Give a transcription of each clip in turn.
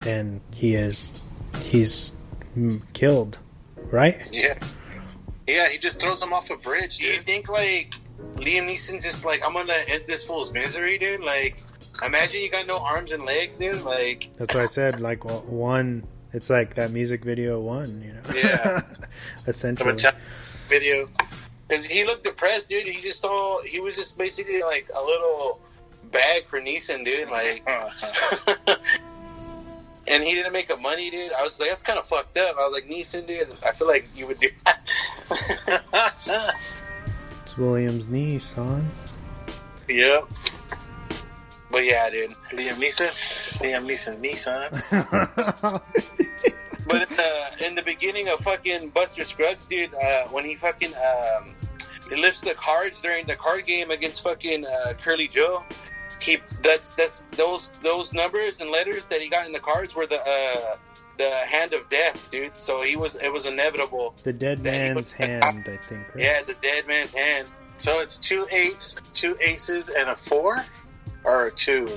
and he's killed, right? Yeah, he just throws him off a bridge, dude. Do you think, like, Liam Neeson just, like, I'm gonna end this fool's misery, dude? Like, imagine you got no arms and legs, dude. Like, that's what I said. Like, one, it's like that music video one, you know? Yeah. Essentially. Video. Because he looked depressed, dude. He was just basically, like, a little bag for Neeson, dude. Like, and he didn't make up money, dude. I was like, that's kind of fucked up. I was like, Neeson, dude, I feel like you would do that. It's William's niece, son. Yep. But yeah, dude. Liam Neeson's niece, huh? But in the beginning of fucking Buster Scruggs, dude, when he fucking he lifts the cards during the card game against fucking Curly Joe, that's those numbers and letters that he got in the cards were the hand of death, dude. So it was inevitable. The dead man's hand, I think. Right? Yeah, the dead man's hand. So it's 2 8s, 2 aces, and a 4, or a 2.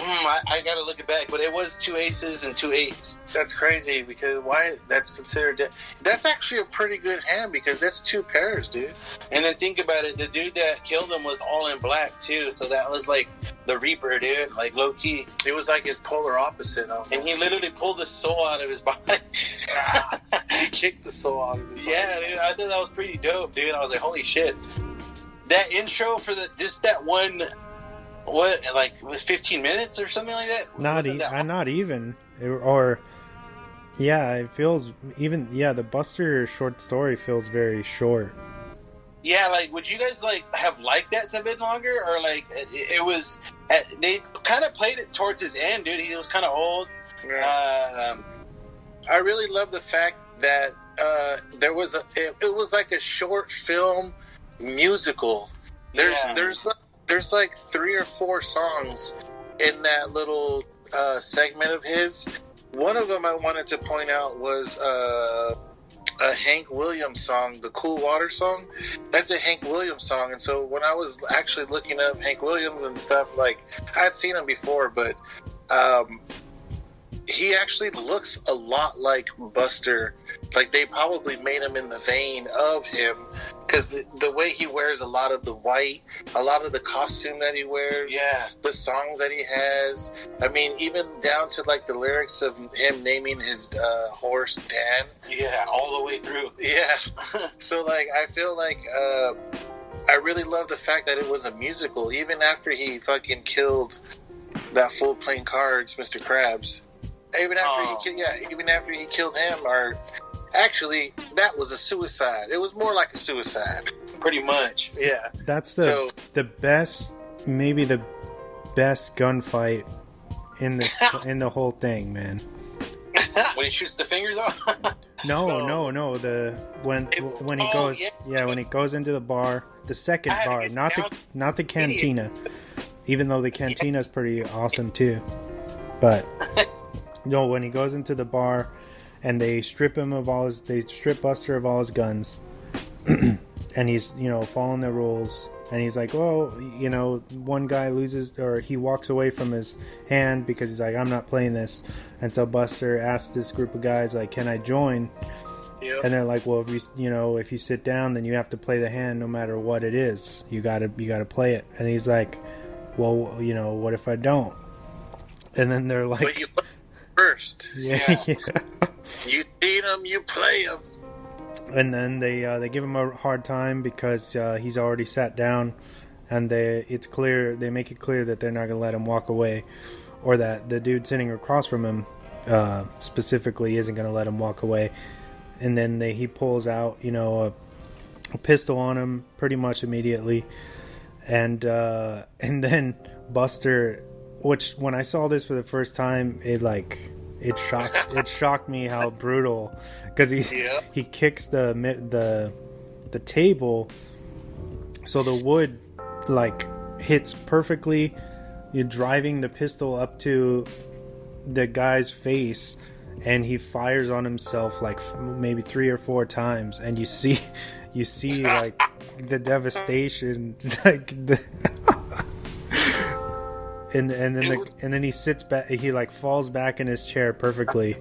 I gotta look it back, but it was 2 aces and 2 8s. That's crazy, because why that's considered dead? That's actually a pretty good hand, because that's 2 pairs, dude. And then think about it, the dude that killed him was all in black too, so that was like the Reaper, dude, like low key. It was like his polar opposite. And he literally pulled the soul out of his body. Kicked the soul out of his body. Yeah, dude, I thought that was pretty dope, dude. I was like, holy shit. That intro for just that one, what, like, it was 15 minutes or something like that? Not even. Yeah, it feels even. Yeah, the Buster short story feels very short. Yeah, like, would you guys like have liked that to have been longer, or like it was? They kind of played it towards his end, dude. He was kind of old. Yeah. I really love the fact that there was it was like a short film musical. There's like 3 or 4 songs in that little segment of his. One of them I wanted to point out was a Hank Williams song, the Cool Water song. That's a Hank Williams song. And so when I was actually looking up Hank Williams and stuff, like, I'd seen him before, but he actually looks a lot like Buster. Like, they probably made him in the vein of him, because the way he wears a lot of the white, a lot of the costume that he wears, the songs that he has. I mean, even down to like the lyrics of him naming his horse Dan. Yeah, all the way through. Yeah. So like, I feel like I really love the fact that it was a musical, even after he fucking killed that fool playing cards, Mr. Krabs. Even after he killed him, or actually, that was a suicide. It was more like a suicide. Pretty much. Yeah. That's the best, maybe the best gunfight in the whole thing, man. When he shoots the fingers off? No. When he goes into the bar, the second bar, not the cantina. Even though the cantina is pretty awesome too, but no, when he goes into the bar and they strip Buster of all his guns, and he's following the rules, and he's like, well, one guy loses, or he walks away from his hand because he's like, I'm not playing this, and so Buster asks this group of guys, like, can I join? Yep. And they're like, well, if you sit down, then you have to play the hand no matter what it is. You gotta play it. And he's like, well, what if I don't? And then they're like, but you play first. Yeah. You see them, you play them. And then they give him a hard time because he's already sat down, and they make it clear that they're not gonna let him walk away, or that the dude sitting across from him specifically isn't gonna let him walk away. And then he pulls out a pistol on him pretty much immediately, and then Buster, which when I saw this for the first time, it shocked me how brutal, because he kicks the table, so the wood like hits perfectly. You're driving the pistol up to the guy's face, and he fires on himself like maybe 3 or 4 times, and you see like the devastation, like and then he sits back. He like falls back in his chair perfectly,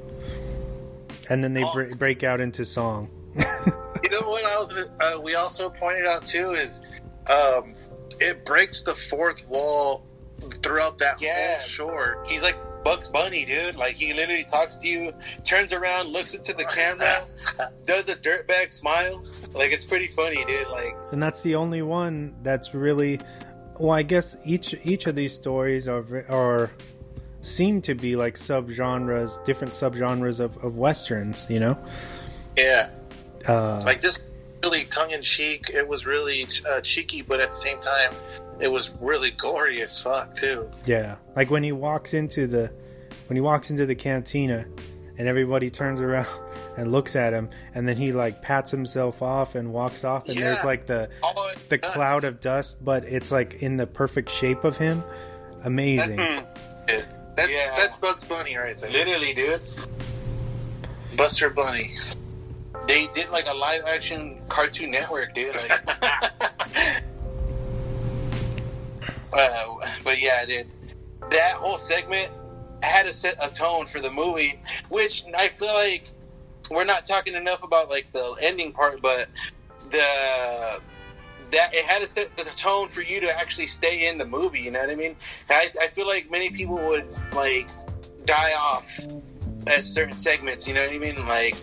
and then they break out into song. You know what we also pointed out too is it breaks the fourth wall throughout that whole short. He's like Bugs Bunny, dude. Like, he literally talks to you, turns around, looks into the camera, does a dirtbag smile. Like, it's pretty funny, dude. Like, and that's the only one that's really. Well, I guess each of these stories are seem to be like subgenres, different subgenres of westerns. You know. Yeah. Like this, really tongue in cheek. It was really cheeky, but at the same time, it was really gory as fuck too. Yeah, like when he walks into the cantina, and everybody turns around and looks at him, and then he like pats himself off and walks off, and there's like the cloud of dust, but it's like in the perfect shape of him. Amazing. That's Bugs Bunny right there. Literally, dude. Buster Bunny. They did like a live action Cartoon Network, dude. Like, but yeah, dude, that whole segment had to set a tone for the movie, which I feel like we're not talking enough about, like the ending part, but that it had to set the tone for you to actually stay in the movie. You know what I mean? I feel like many people would like die off at certain segments. You know what I mean? Like.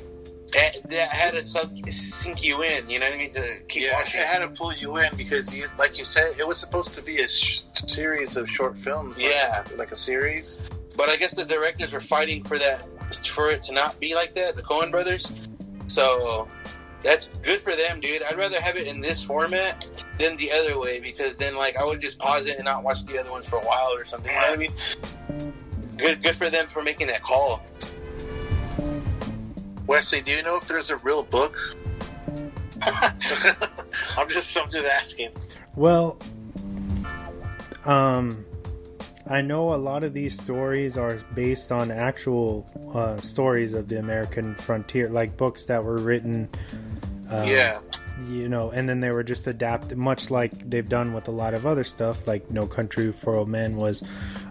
That had to sink you in, you know what I mean, to keep watching. It had to pull you in because, like you said, it was supposed to be a series of short films. Like a series. But I guess the directors were fighting for it to not be like that, the Coen Brothers. So that's good for them, dude. I'd rather have it in this format than the other way, because then, like, I would just pause it and not watch the other ones for a while or something. You know what I mean? Good for them for making that call. Wesley, do you know if there's a real book? I'm just asking. Well, I know a lot of these stories are based on actual stories of the American frontier, like books that were written. You know, and then they were just adapted, much like they've done with a lot of other stuff, like No Country for Old Men was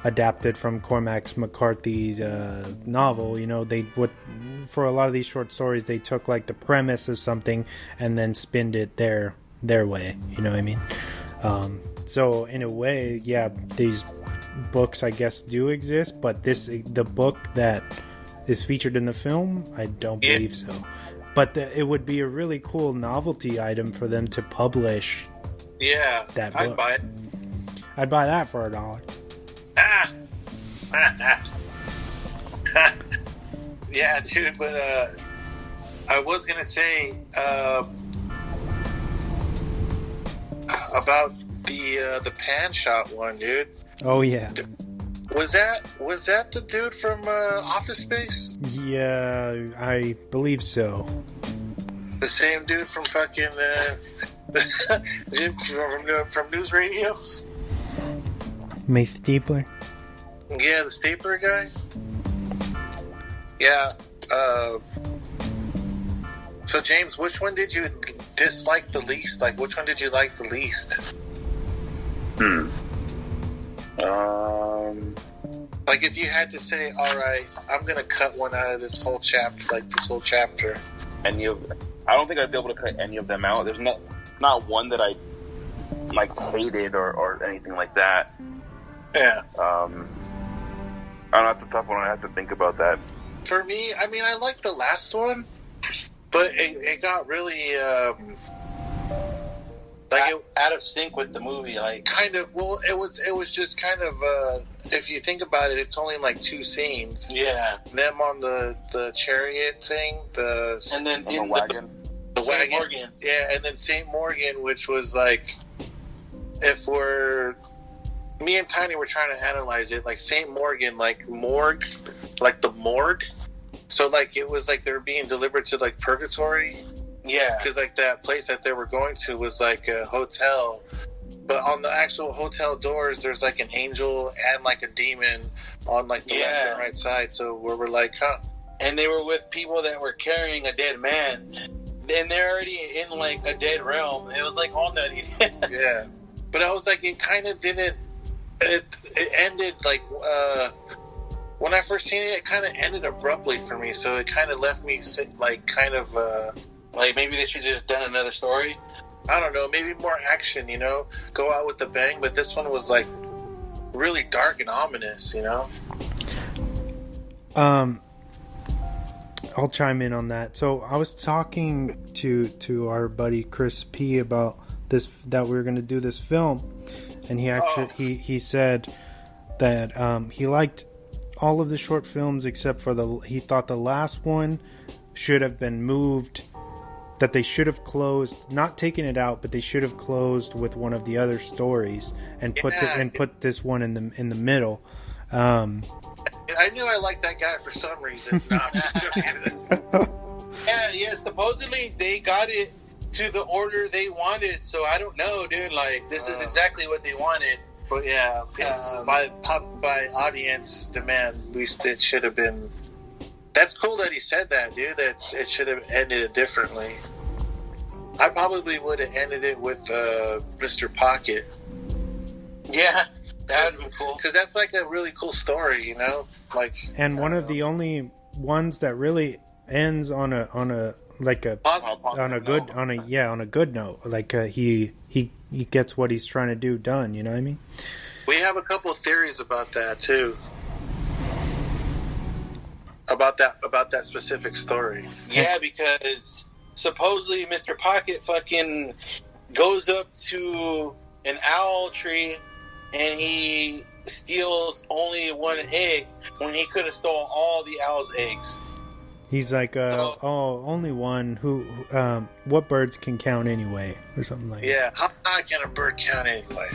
adapted from Cormac McCarthy's novel. You know, for a lot of these short stories, they took like the premise of something and then spinned it their way. You know what I mean? So in a way, yeah, these books, I guess, do exist, but the book that is featured in the film, I don't believe so. But it would be a really cool novelty item for them to publish. Yeah, that book. I'd buy it. I'd buy that for $1. Yeah, dude. But I was gonna say about the pan shot one, dude. Oh yeah. Was that the dude from Office Space? Yeah, I believe so. The same dude from fucking from News Radio? Mace Stapler? Yeah, the stapler guy? Yeah. So James, which one did you dislike the least? Like, which one did you like the least? Like, if you had to say, all right, I'm gonna cut one out of this whole chapter, I don't think I'd be able to cut any of them out. There's not one that I like hated or anything like that. Yeah. I don't know, that's a tough one. I have to think about that. For me, I mean, I liked the last one, but it got really out of sync with the movie, like kind of. Well, it was just kind of. If you think about it, it's only like 2 scenes. Yeah, them on the chariot thing, and then in the wagon, the wagon. Morgan. Yeah, and then St. Morgan, which was like, me and Tiny were trying to analyze it, like St. Morgan, like morgue, like the morgue. So like it was like they were being delivered to like purgatory. Yeah, because like that place that they were going to was like a hotel, but on the actual hotel doors, there's like an angel and like a demon on like the left and right side. So we're like, huh? And they were with people that were carrying a dead man, and they're already in like a dead realm. It was like all nutty. Yeah, but I was like, it kind of didn't it ended like when I first seen it, it kind of ended abruptly for me. So it kind of left me like kind of like maybe they should have just done another story. I don't know, maybe more action, you know, go out with a bang. But this one was like really dark and ominous, you know. I'll chime in on that. So I was talking to our buddy Chris P about this, that we were going to do this film, and he actually he said that he liked all of the short films except for he thought the last one should have been moved, that they should have closed, not taken it out, but they should have closed with one of the other stories and put this one in the middle. I knew I liked that guy for some reason. No, I'm just joking. Yeah. Supposedly they got it to the order they wanted, so I don't know, dude. Like, this is exactly what they wanted. But yeah, by audience demand, it should have been. That's cool that he said that, dude. That it should have ended it differently. I probably would have ended it with Mr. Pocket. Yeah. That would be cool. Because that's like a really cool story, you know? Like, and one of the only ones that really ends on a good note. Like he gets what he's trying to do done, you know what I mean? We have a couple of theories about that too. About that specific story. Yeah, because supposedly Mr. Pocket fucking goes up to an owl tree and he steals only one egg when he could have stole all the owl's eggs. He's like, only one. Who? What birds can count anyway, or something like that. Yeah, how high can a bird count anyway?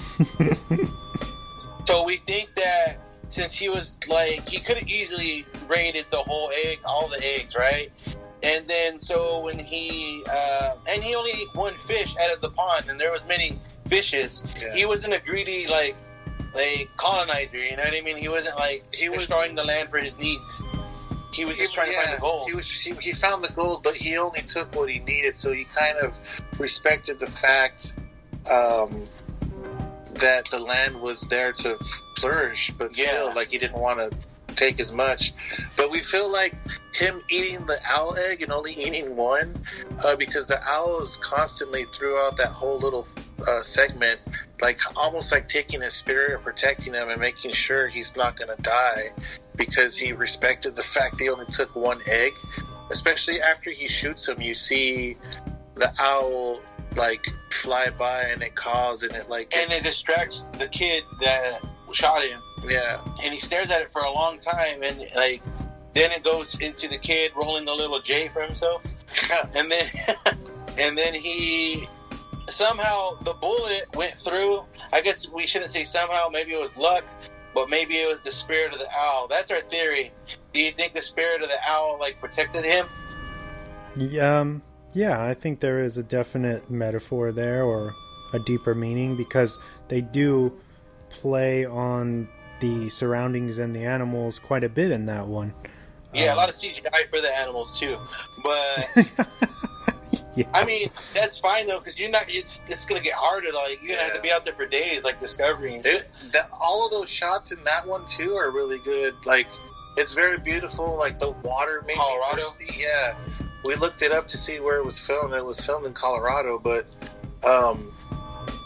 So we think that since he was like, he could have easily raided the whole egg, all the eggs, right? And then so when he only ate one fish out of the pond, and there was many fishes. Yeah. He wasn't a greedy like colonizer, you know what I mean? He wasn't like destroying the land for his needs. He was just trying to find the gold. He found the gold, but he only took what he needed. So he kind of respected the fact that the land was there to flourish, but still, like, he didn't want to take as much. But we feel like him eating the owl egg and only eating one, because the owl is constantly throughout that whole little segment, like almost like taking his spirit and protecting him and making sure he's not going to die, because he respected the fact he only took one egg. Especially after he shoots him, you see the owl like fly by and it calls and it distracts the kid that shot him. Yeah, and he stares at it for a long time, and like then it goes into the kid rolling a little J for himself, and then he somehow the bullet went through. I guess we shouldn't say somehow. Maybe it was luck, but maybe it was the spirit of the owl. That's our theory. Do you think the spirit of the owl like protected him? Yeah, I think there is a definite metaphor there, or a deeper meaning, because they do play on the surroundings and the animals quite a bit in that one. Yeah, a lot of CGI for the animals too, but yeah. I mean that's fine though, because you're not. It's gonna get harder. Like you're gonna have to be out there for days, like discovering. All of those shots in that one too are really good. Like it's very beautiful. Like the water, maybe Colorado. Yeah, we looked it up to see where it was filmed. It was filmed in Colorado, but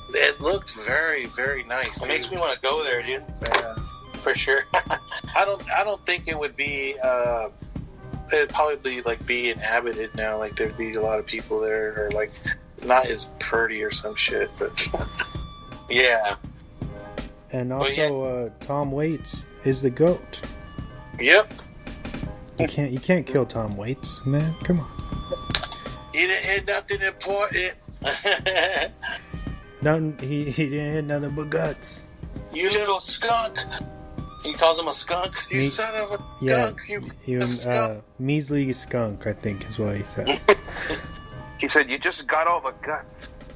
it looked very, very nice. It makes me want to go there, dude. Yeah. For sure. I don't think it would be. It'd probably be inhabited now. Like there'd be a lot of people there, or like not as pretty or some shit. But yeah. And also, Tom Waits is the GOAT. Yep. You can't kill Tom Waits, man. Come on. He didn't hit nothing important. Nothing. He didn't hit nothing but guts. You little skunk. He calls him a skunk. You son of a skunk. You skunk. Measly skunk, I think is what he says. He said, "You just got all the guts."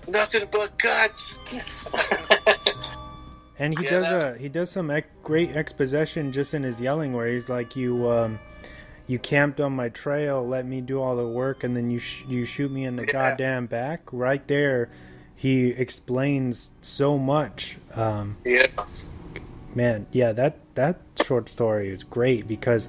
Nothing but guts. And he does some great exposition just in his yelling, where he's like, "You camped on my trail, let me do all the work, and then you shoot me in the goddamn back." Right there, he explains so much. man, yeah, that short story is great because